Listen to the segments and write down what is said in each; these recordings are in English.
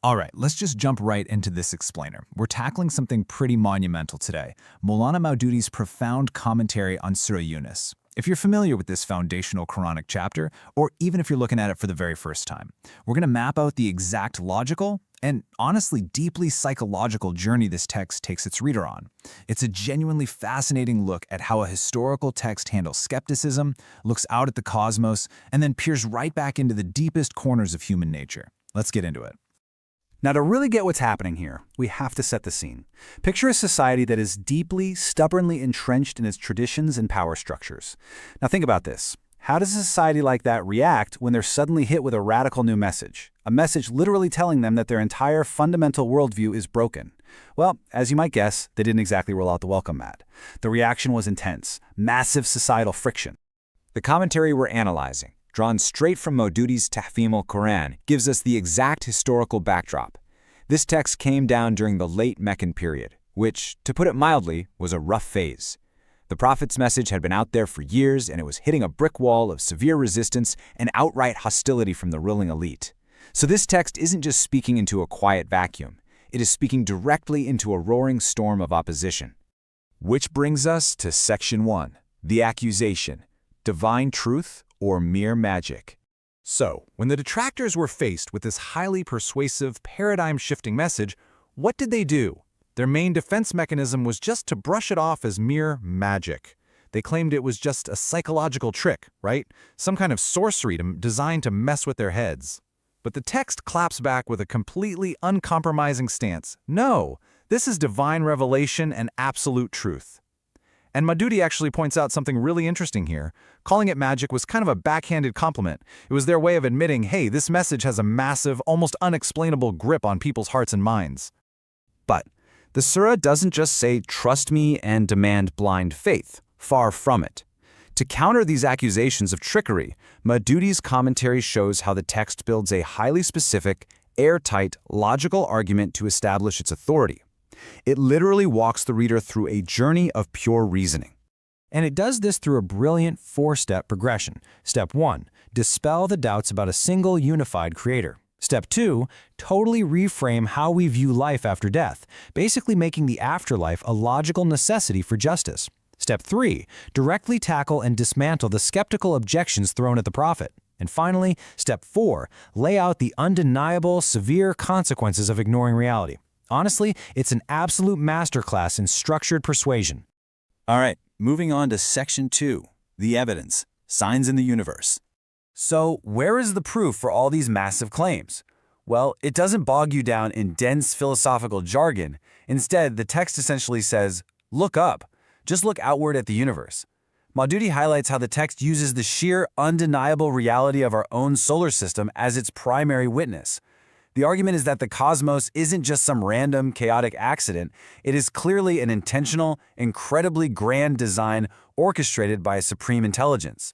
All right, let's just jump right into this explainer. We're tackling something pretty monumental today, Maulana Maududi's profound commentary on Surah Yunus. If you're familiar with this foundational Quranic chapter, or even if you're looking at it for the very first time, we're going to map out the exact logical and honestly deeply psychological journey this text takes its reader on. It's a genuinely fascinating look at how a historical text handles skepticism, looks out at the cosmos, and then peers right back into the deepest corners of human nature. Let's get into it. Now, to really get what's happening here, we have to set the scene. Picture a society that is deeply, stubbornly entrenched in its traditions and power structures. Now think about this. How does a society like that react when they're suddenly hit with a radical new message? A message literally telling them that their entire fundamental worldview is broken. Well, as you might guess, they didn't exactly roll out the welcome mat. The reaction was intense, massive societal friction. The commentary we're analyzing, drawn straight from Maududi's Tahfim al-Qur'an, gives us the exact historical backdrop. This text came down during the late Meccan period, which, to put it mildly, was a rough phase. The Prophet's message had been out there for years, and it was hitting a brick wall of severe resistance and outright hostility from the ruling elite. So this text isn't just speaking into a quiet vacuum. It is speaking directly into a roaring storm of opposition. Which brings us to Section 1, the accusation, divine truth or mere magic. So, when the detractors were faced with this highly persuasive, paradigm-shifting message, what did they do? Their main defense mechanism was just to brush it off as mere magic. They claimed it was just a psychological trick, right? Some kind of sorcery designed to mess with their heads. But the text claps back with a completely uncompromising stance. No, this is divine revelation and absolute truth. And Maududi actually points out something really interesting here. Calling it magic was kind of a backhanded compliment. It was their way of admitting, hey, this message has a massive, almost unexplainable grip on people's hearts and minds. But the surah doesn't just say, trust me and demand blind faith. Far from it. To counter these accusations of trickery, Maududi's commentary shows how the text builds a highly specific, airtight, logical argument to establish its authority. It literally walks the reader through a journey of pure reasoning. And it does this through a brilliant four-step progression. Step 1, dispel the doubts about a single unified creator. Step 2, totally reframe how we view life after death, basically making the afterlife a logical necessity for justice. Step 3, directly tackle and dismantle the skeptical objections thrown at the prophet. And finally, Step 4, lay out the undeniable, severe consequences of ignoring reality. Honestly, it's an absolute masterclass in structured persuasion. All right, moving on to Section 2, the evidence, signs in the universe. So, where is the proof for all these massive claims? Well, it doesn't bog you down in dense philosophical jargon. Instead, the text essentially says, look up. Just look outward at the universe. Maududi highlights how the text uses the sheer, undeniable reality of our own solar system as its primary witness. The argument is that the cosmos isn't just some random, chaotic accident. It is clearly an intentional, incredibly grand design orchestrated by a supreme intelligence.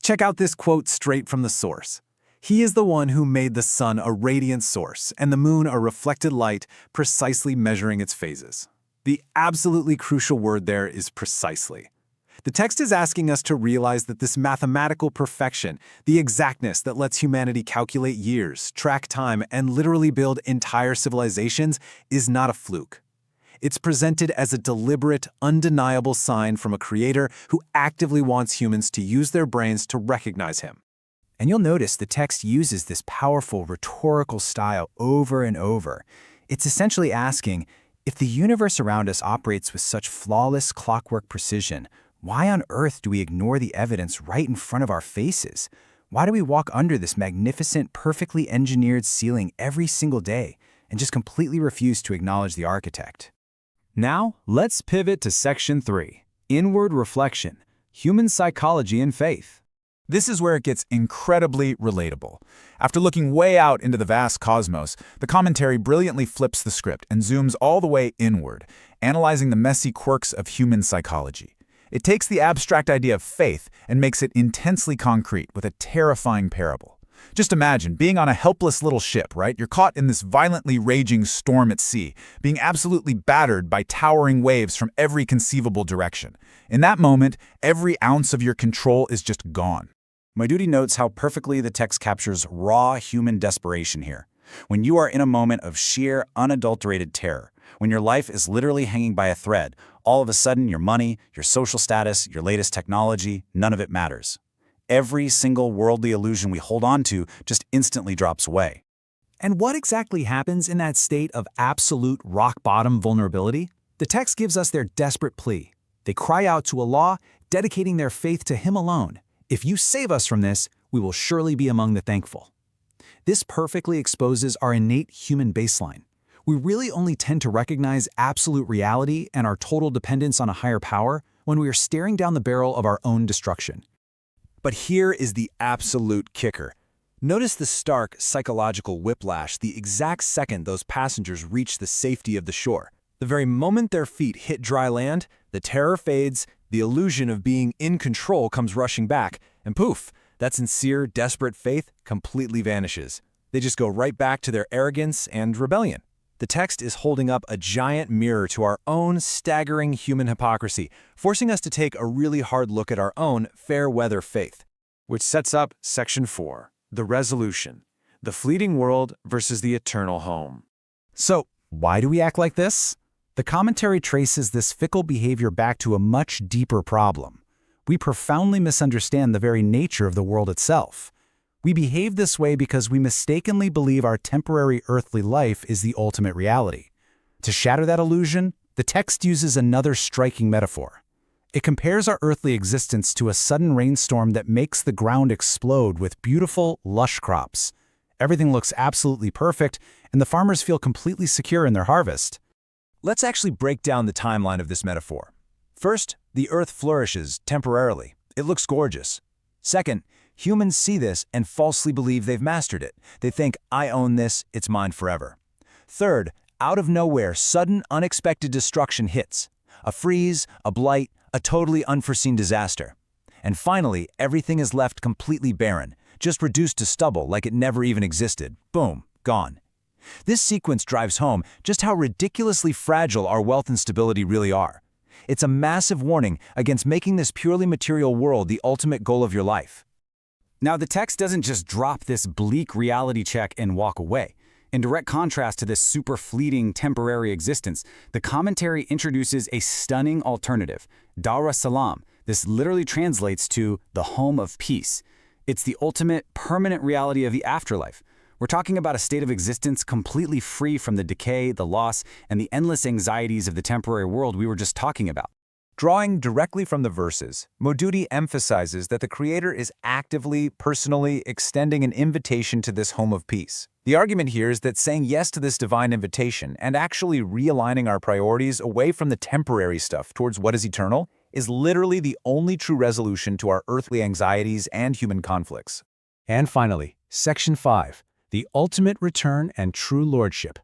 Check out this quote straight from the source. He is the one who made the sun a radiant source and the moon a reflected light, precisely measuring its phases. The absolutely crucial word there is precisely. The text is asking us to realize that this mathematical perfection, the exactness that lets humanity calculate years, track time, and literally build entire civilizations, is not a fluke. It's presented as a deliberate, undeniable sign from a creator who actively wants humans to use their brains to recognize him. And you'll notice the text uses this powerful rhetorical style over and over. It's essentially asking, if the universe around us operates with such flawless clockwork precision, why on earth do we ignore the evidence right in front of our faces? Why do we walk under this magnificent, perfectly engineered ceiling every single day and just completely refuse to acknowledge the architect? Now, let's pivot to Section 3, Inward Reflection, Human Psychology and Faith. This is where it gets incredibly relatable. After looking way out into the vast cosmos, the commentary brilliantly flips the script and zooms all the way inward, analyzing the messy quirks of human psychology. It takes the abstract idea of faith and makes it intensely concrete with a terrifying parable. Just imagine being on a helpless little ship, right? You're caught in this violently raging storm at sea, being absolutely battered by towering waves from every conceivable direction. In that moment, every ounce of your control is just gone. Maududi notes how perfectly the text captures raw human desperation here. When you are in a moment of sheer, unadulterated terror, when your life is literally hanging by a thread, all of a sudden your money, your social status, your latest technology, none of it matters. Every single worldly illusion we hold on to just instantly drops away. And what exactly happens in that state of absolute rock-bottom vulnerability? The text gives us their desperate plea. They cry out to Allah, dedicating their faith to Him alone. If you save us from this, we will surely be among the thankful. This perfectly exposes our innate human baseline. We really only tend to recognize absolute reality and our total dependence on a higher power when we are staring down the barrel of our own destruction. But here is the absolute kicker. Notice the stark psychological whiplash the exact second those passengers reach the safety of the shore. The very moment their feet hit dry land, the terror fades, the illusion of being in control comes rushing back, and poof, that sincere, desperate faith completely vanishes. They just go right back to their arrogance and rebellion. The text is holding up a giant mirror to our own staggering human hypocrisy, forcing us to take a really hard look at our own fair-weather faith. Which sets up Section 4, the resolution, the fleeting world versus the eternal home. So, why do we act like this? The commentary traces this fickle behavior back to a much deeper problem. We profoundly misunderstand the very nature of the world itself. We behave this way because we mistakenly believe our temporary earthly life is the ultimate reality. To shatter that illusion, the text uses another striking metaphor. It compares our earthly existence to a sudden rainstorm that makes the ground explode with beautiful, lush crops. Everything looks absolutely perfect, and the farmers feel completely secure in their harvest. Let's actually break down the timeline of this metaphor. First, the earth flourishes temporarily. It looks gorgeous. Second, humans see this and falsely believe they've mastered it. They think, I own this, it's mine forever. Third, out of nowhere, sudden, unexpected destruction hits. A freeze, a blight, a totally unforeseen disaster. And finally, everything is left completely barren, just reduced to stubble like it never even existed. Boom, gone. This sequence drives home just how ridiculously fragile our wealth and stability really are. It's a massive warning against making this purely material world the ultimate goal of your life. Now, the text doesn't just drop this bleak reality check and walk away. In direct contrast to this super fleeting temporary existence, the commentary introduces a stunning alternative, Dar es-Salam. This literally translates to the home of peace. It's the ultimate, permanent reality of the afterlife. We're talking about a state of existence completely free from the decay, the loss, and the endless anxieties of the temporary world we were just talking about. Drawing directly from the verses, Maududi emphasizes that the Creator is actively, personally extending an invitation to this home of peace. The argument here is that saying yes to this divine invitation and actually realigning our priorities away from the temporary stuff towards what is eternal is literally the only true resolution to our earthly anxieties and human conflicts. And finally, Section 5, the ultimate return and true lordship.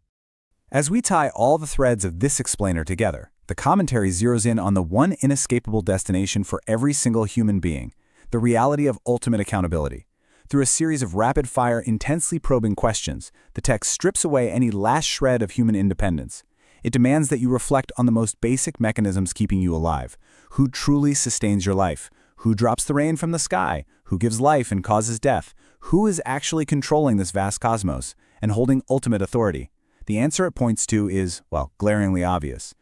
As we tie all the threads of this explainer together, the commentary zeroes in on the one inescapable destination for every single human being, the reality of ultimate accountability. Through a series of rapid-fire, intensely probing questions, the text strips away any last shred of human independence. It demands that you reflect on the most basic mechanisms keeping you alive. Who truly sustains your life? Who drops the rain from the sky? Who gives life and causes death? Who is actually controlling this vast cosmos and holding ultimate authority? The answer it points to is, well, glaringly obvious.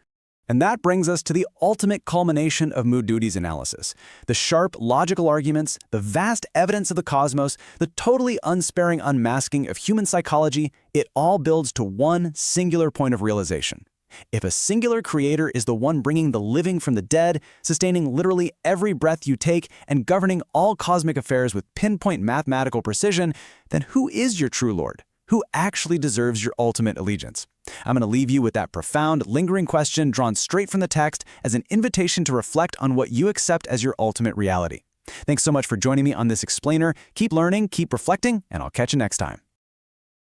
And that brings us to the ultimate culmination of Maududi's analysis. The sharp, logical arguments, the vast evidence of the cosmos, the totally unsparing unmasking of human psychology, it all builds to one singular point of realization. If a singular creator is the one bringing the living from the dead, sustaining literally every breath you take, and governing all cosmic affairs with pinpoint mathematical precision, then who is your true Lord? Who actually deserves your ultimate allegiance? I'm going to leave you with that profound, lingering question drawn straight from the text as an invitation to reflect on what you accept as your ultimate reality. Thanks so much for joining me on this explainer. Keep learning, keep reflecting, and I'll catch you next time.